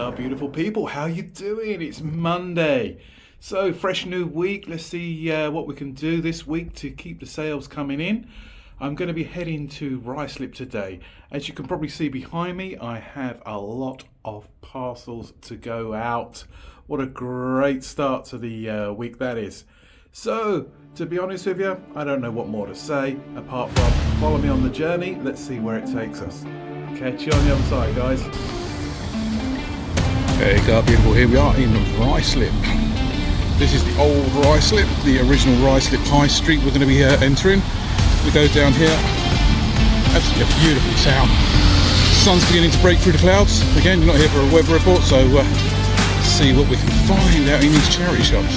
Hiya, beautiful people. How you doing? It's Monday. So, fresh new week. Let's see what we can do this week to keep the sales coming in. I'm going to be heading to Ruislip today. As you can probably see behind me, I have a lot of parcels to go out. What a great start to the week that is. So, to be honest with you, I don't know what more to say apart from follow me on the journey. Let's see where it takes us. Catch you on the other side, guys. Hey, beautiful, here we are in Ruislip. This is the old Ruislip, the original Ruislip High Street we're going to be entering. We go down here, absolutely a beautiful town. Sun's beginning to break through the clouds. Again, you're not here for a weather report, so let's see what we can find out in these charity shops.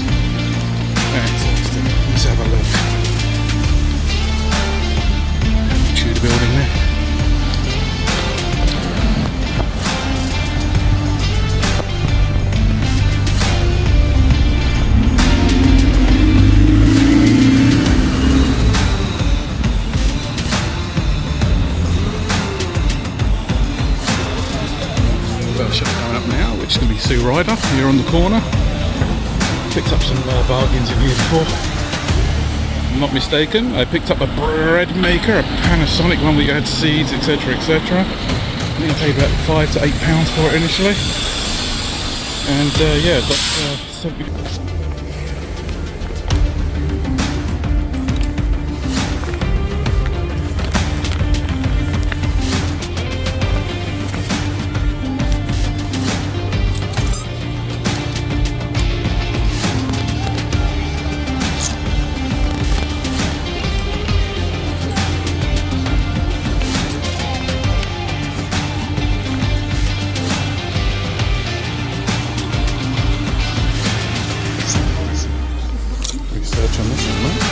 Let's have a look. Tudor building there. Shop coming up now, which is going to be Sue Ryder here on the corner. Picked up some bargains in here before. If I'm not mistaken, I picked up a bread maker, a Panasonic one that had seeds, etc, etc. I think I paid about £5 to £8 for it initially. And yeah, got 70. Research on this one, mate.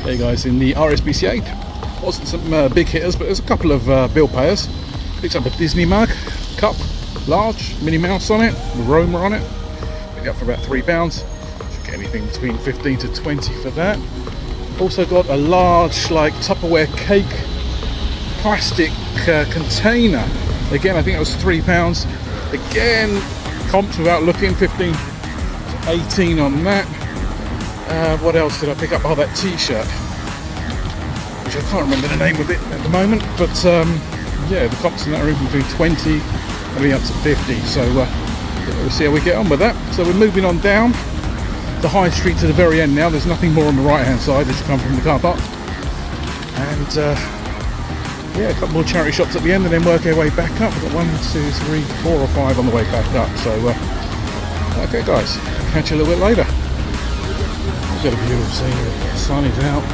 There you guys, in the RSPCA, wasn't some big hitters, but there's a couple of bill payers. Picked up a Disney mug, cup, large, Minnie Mouse on it, with Roma on it. Picked it up for about £3. Should get anything between 15 to 20 for that. Also got a large, like, Tupperware cake plastic container. Again, I think it was £3. Again, comped without looking, 15 to 18 on that. What else did I pick up? Oh, that t-shirt, which I can't remember the name of it at the moment, but yeah, the comps in that are between 20 and up to 50, so we'll see how we get on with that. So we're moving on down the high street to the very end now. There's nothing more on the right hand side as you come from the car park. and yeah, a couple more charity shops at the end, and then work our way back up. We've got 1, 2, 3, 4 or 5 on the way back up. So okay guys, catch you a little bit later. We've got a beautiful scenery, the sun is out.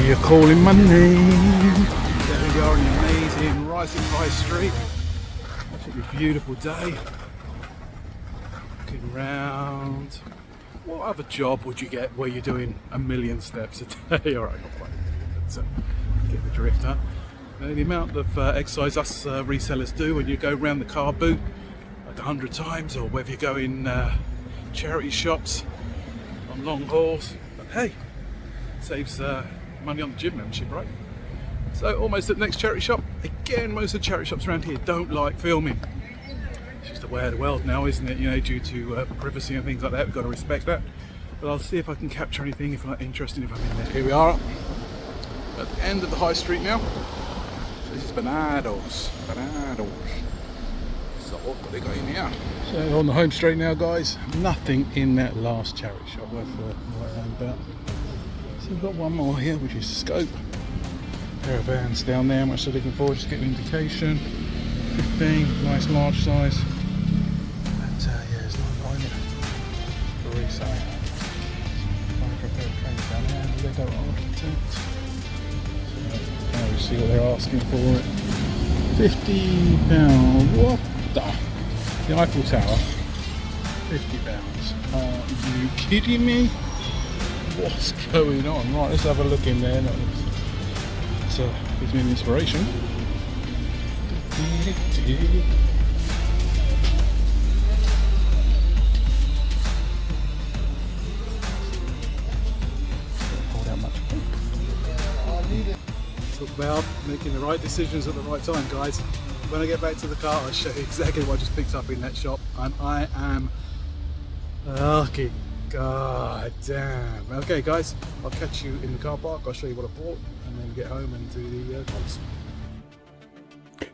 You're calling my name. There we are on the amazing Ruislip High Street. Absolutely beautiful day. Looking round. What other job would you get where you're doing 1,000,000 steps a day? Alright, not quite 1,000,000, but get the drift, huh? The amount of exercise us resellers do when you go round the car boot like 100 times, or whether you go in charity shops on long hauls. But hey, saves money on the gym membership, right? So almost at the next charity shop. Again, most of the charity shops around here don't like filming. It's just the way of the world now, isn't it? You know, due to privacy and things like that, we've got to respect that. But I'll see if I can capture anything if I'm interested, if I'm in there. Here we are at the end of the high street now. So this is Banados. So what have they got in here? So on the home straight now, guys. Nothing in that last charity shop worth writing about. So we've got one more here, which is Scope. Pair of vans down there, how much they're looking for, just get an indication. 15, nice large size. And yeah, there's no line in it. For resale. Fine for a pair of trains down there. They go architect. So now we see what they're asking for it. £50. What the? The Eiffel Tower. £50. Are you kidding me? What's going on? Right, let's have a look in there. It gives me an inspiration. Hold out much. Talk about making the right decisions at the right time, guys. When I get back to the car, I'll show you exactly what I just picked up in that shop, and I am lucky. God damn. Okay guys, I'll catch you in the car park. I'll show you what I bought and then get home and do the quotes.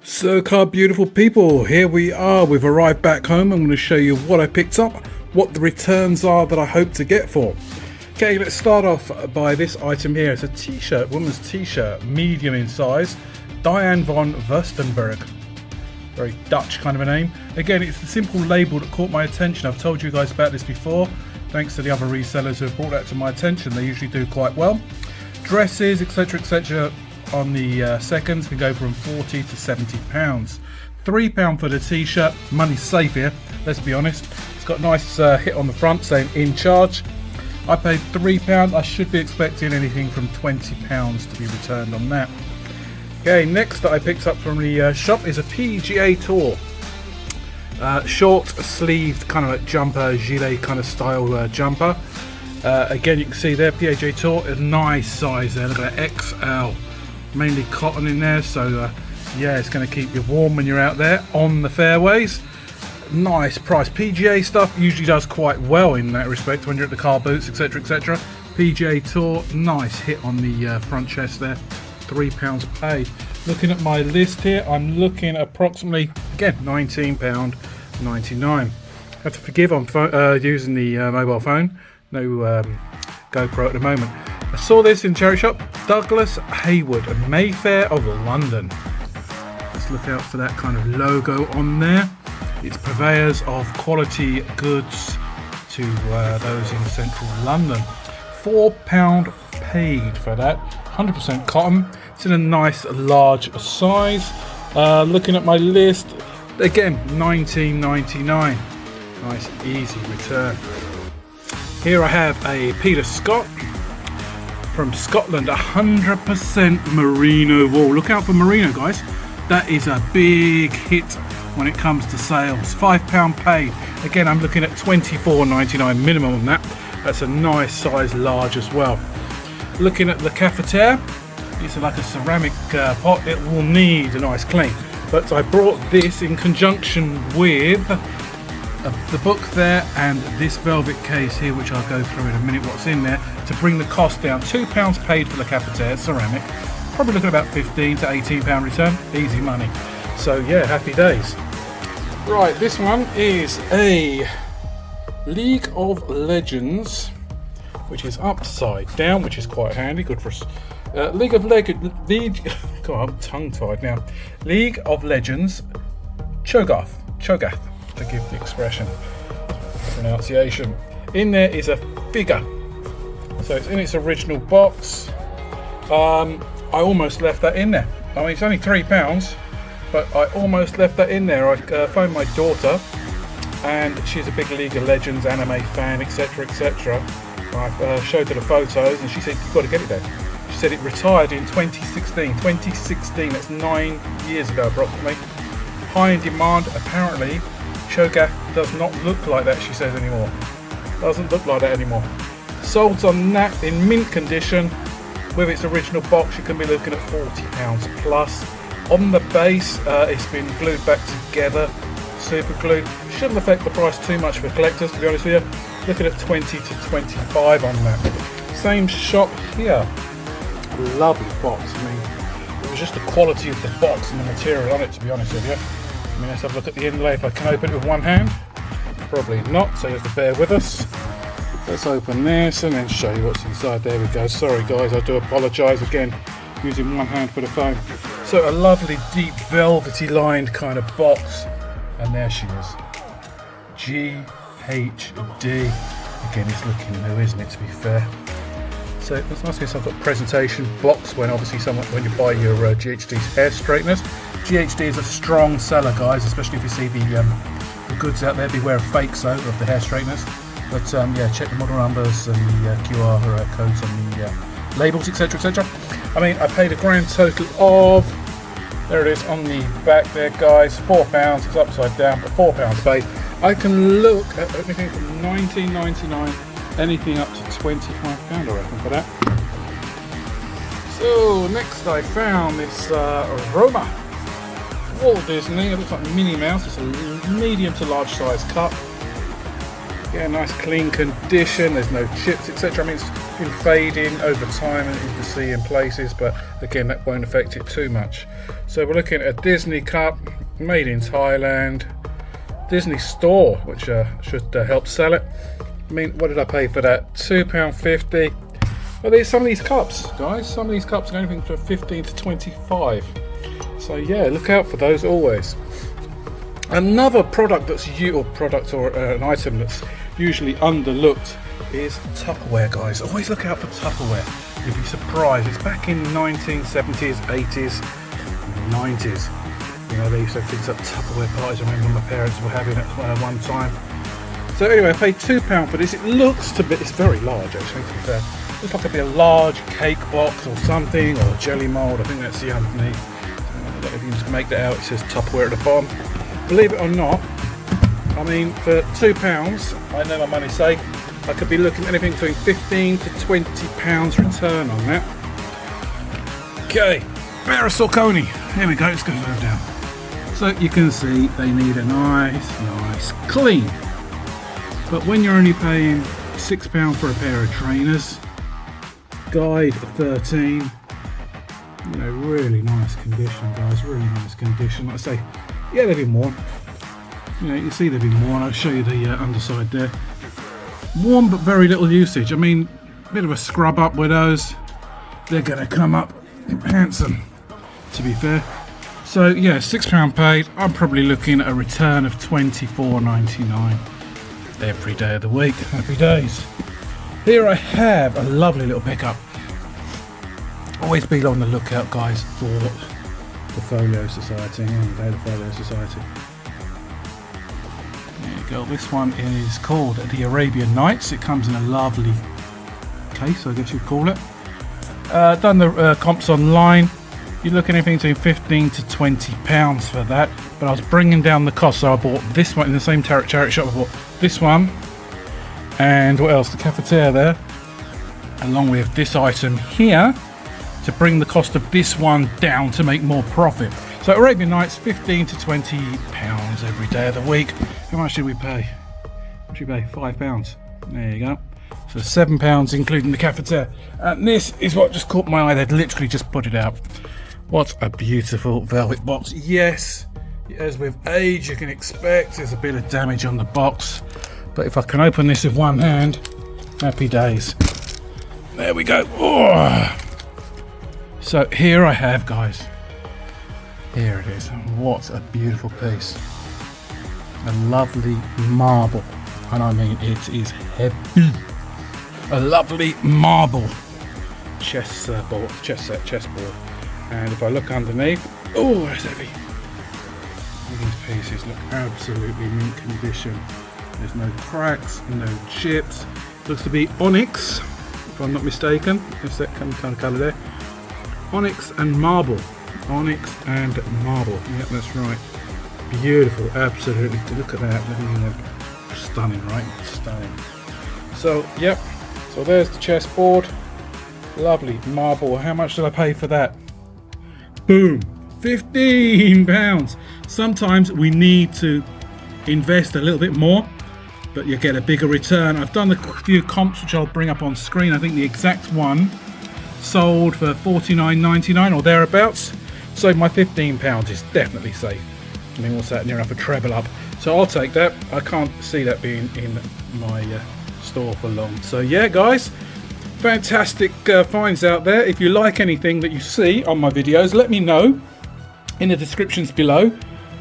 So car beautiful people, here we are. We've arrived back home. I'm going to show you what I picked up, what the returns are that I hope to get for. Okay, let's start off by this item here. It's a t-shirt, woman's t-shirt, medium in size. Diane von Wurstenberg. Very Dutch kind of a name. Again, it's the simple label that caught my attention. I've told you guys about this before. Thanks to the other resellers who have brought that to my attention. They usually do quite well. Dresses, etc, on the seconds can go from 40 to 70 pounds. £3 for the t-shirt. Money's safe here, let's be honest. It's got a nice hit on the front saying in charge. I paid £3. I should be expecting anything from £20 to be returned on that. Okay, next that I picked up from the shop is a PGA Tour. Short sleeved kind of like jumper, gilet kind of style jumper. Again, you can see there, PGA Tour, a nice size there. Look at that, XL, mainly cotton in there. So yeah, it's going to keep you warm when you're out there on the fairways. Nice price. PGA stuff usually does quite well in that respect when you're at the car boots, etc, etc. PGA Tour, nice hit on the front chest there. £3 paid. Looking at my list here, I'm looking at approximately, again, £19.99. Have to forgive I'm using the mobile phone. No GoPro at the moment. I saw this in charity shop. Douglas Hayward, Mayfair of London. Let's look out for that kind of logo on there. It's purveyors of quality goods to those in central London. £4 paid for that. 100% cotton. It's in a nice large size. Looking at my list, again, £19.99. Nice easy return. Here I have a Peter Scott from Scotland, 100% merino wool. Look out for merino, guys. That is a big hit when it comes to sales. £5 paid. Again, I'm looking at £24.99 minimum on that. That's a nice size large as well. Looking at the cafetiere, it's like a ceramic pot. It will need a nice clean, but I brought this in conjunction with the book there and this velvet case here, which I'll go through in a minute what's in there, to bring the cost down. £2 paid for the cafetiere ceramic, probably looking at about £15 to £18 return, easy money. So yeah, happy days. Right, this one is a League of Legends which is upside down, which is quite handy, good for us. League of Legends, God, I'm tongue-tied now. League of Legends, Cho'Gath, forgive the expression, pronunciation. In there is a figure, so it's in its original box. I almost left that in there. I mean, it's only £3, but I almost left that in there. I phoned my daughter, and she's a big League of Legends anime fan, etc, etc. I showed her the photos, and she said, "You've got to get it there." She said it retired in 2016. 2016, that's 9 years ago approximately. High in demand. Apparently, Cho'Gath does not look like that, she says, anymore. Doesn't look like that anymore. Sold on that in mint condition with its original box. You can be looking at £40 plus. On the base, it's been glued back together, super glue. Shouldn't affect the price too much for collectors, to be honest with you. Looking at 20 to 25 on that. Same shop here. Lovely box. I mean, it was just the quality of the box and the material on it, to be honest with you. I mean, let's have a look at the inlay. If I can open it with one hand, probably not, so you have to bear with us. Let's open this and then show you what's inside. There we go. Sorry guys, I do apologise again, using one hand for the phone. So a lovely deep velvety lined kind of box, and there she is. GHD. Again, it's looking new, isn't it, to be fair? So this must be some sort of presentation box when obviously when you buy your GHD's hair straighteners. GHD is a strong seller, guys, especially if you see the goods out there. Beware of fakes though, of the hair straighteners. But yeah, check the model numbers and the QR codes on the labels, etc, etc. I mean, I paid a grand total of, there it is on the back there, guys, £4. It's upside down, but £4 paid. I can look at anything from $19.99, anything up to £25, I reckon, for that. So next I found this Roma Walt Disney. It looks like Minnie Mouse. It's a medium to large size cup. Yeah, nice clean condition. There's no chips, etc. I mean, it's been fading over time, and you can see in places, but again, that won't affect it too much. So we're looking at a Disney cup, made in Thailand. Disney store, which should help sell it. I mean, what did I pay for that? £2.50. Well, there's some of these cups, guys. Some of these cups are anything from 15 to 25. So yeah, look out for those always. Another product that's an item that's usually underlooked is Tupperware, guys. Always look out for Tupperware. You'll be surprised. It's back in 1970s, 80s, 90s. You know, they used to have things like Tupperware parties. I remember my parents were having it one time. So anyway, I paid £2 for this. It looks to be, it's very large actually, to be fair. Looks like it'd be a large cake box or something, or jelly mould. I think that's the underneath. I don't know if you can just make that out. It says Tupperware at the bottom. Believe it or not, I mean, for £2, I know my money's safe. I could be looking at anything between £15 to £20 return on that. Okay, Bear of Saucony. Here we go, let's go further down. So you can see they need a nice clean. But when you're only paying £6 for a pair of trainers, guide 13, you know, really nice condition, guys, really nice condition. Like I say, yeah, they've been worn. You know, you can see they've been worn. I'll show you the underside there. Worn but very little usage. I mean, a bit of a scrub up with those. They're going to come up handsome, to be fair. So yeah, £6 paid. I'm probably looking at a return of £24.99 every day of the week. Happy days. Here I have a lovely little pickup. Always be on the lookout, guys, for the Folio Society. The Folio Society. There you go. This one is called the Arabian Nights. It comes in a lovely case, I guess you'd call it. Done the comps online. You're looking at anything between £15 to £20 for that. But I was bringing down the cost, so I bought this one in the same charity shop. I bought this one, and what else? The cafetiere there, along with this item here, to bring the cost of this one down to make more profit. So Arabian Nights, £15 to £20 every day of the week. How much did we pay? What did we pay? £5. There you go. So £7 including the cafetiere. And this is what just caught my eye. They'd literally just put it out. What a beautiful velvet box. Yes, as with age you can expect, there's a bit of damage on the box. But if I can open this with one hand, happy days. There we go. Oh. So here I have, guys. Here it is. What a beautiful piece. A lovely marble. And I mean, it is heavy. A lovely marble chessboard. And if I look underneath, oh, it's heavy. These pieces look absolutely mint condition. There's no cracks, no chips. Looks to be onyx, if I'm not mistaken. Is that kind of colour there? Onyx and marble. Onyx and marble. Yep, that's right. Beautiful, absolutely. Look at that. Stunning, right? Stunning. So, yep. So there's the chessboard. Lovely marble. How much did I pay for that? Boom. £15. Sometimes we need to invest a little bit more, but you get a bigger return. I've done a few comps which I'll bring up on screen. I think the exact one sold for $49.99 or thereabouts. So my £15 is definitely safe. I mean, what's that, near enough a treble up. So I'll take that. I can't see that being in my store for long. So yeah, guys, fantastic finds out there. If you like anything that you see on my videos, let me know in the descriptions below.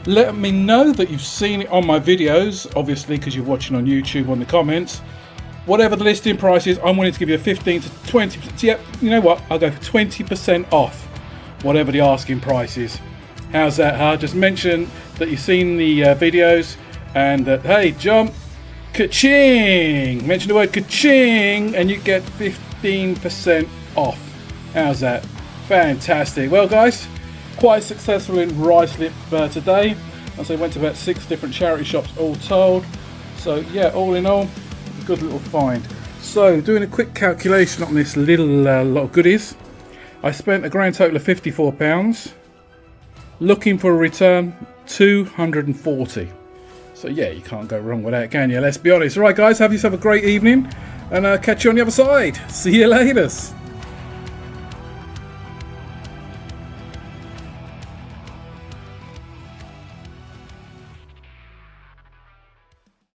Let me know that you've seen it on my videos, obviously, because you're watching on YouTube, on the comments. Whatever the listing price is, I'm willing to give you a 15 to 20%. Yep, you know what? I'll go for 20% off whatever the asking price is. How's that, huh? Just mention that you've seen the videos and that, hey, John, ka-ching! Mention the word ka-ching and you get 15% off. How's that? Fantastic. Well, guys, quite successful in Ruislip today. As I went to about 6 different charity shops all told. So yeah, all in all, a good little find. So doing a quick calculation on this little lot of goodies, I spent a grand total of £54. Looking for a return, $240. So yeah, you can't go wrong with that, can you? Let's be honest. Right, guys, have yourself a great evening, and catch you on the other side. See you later.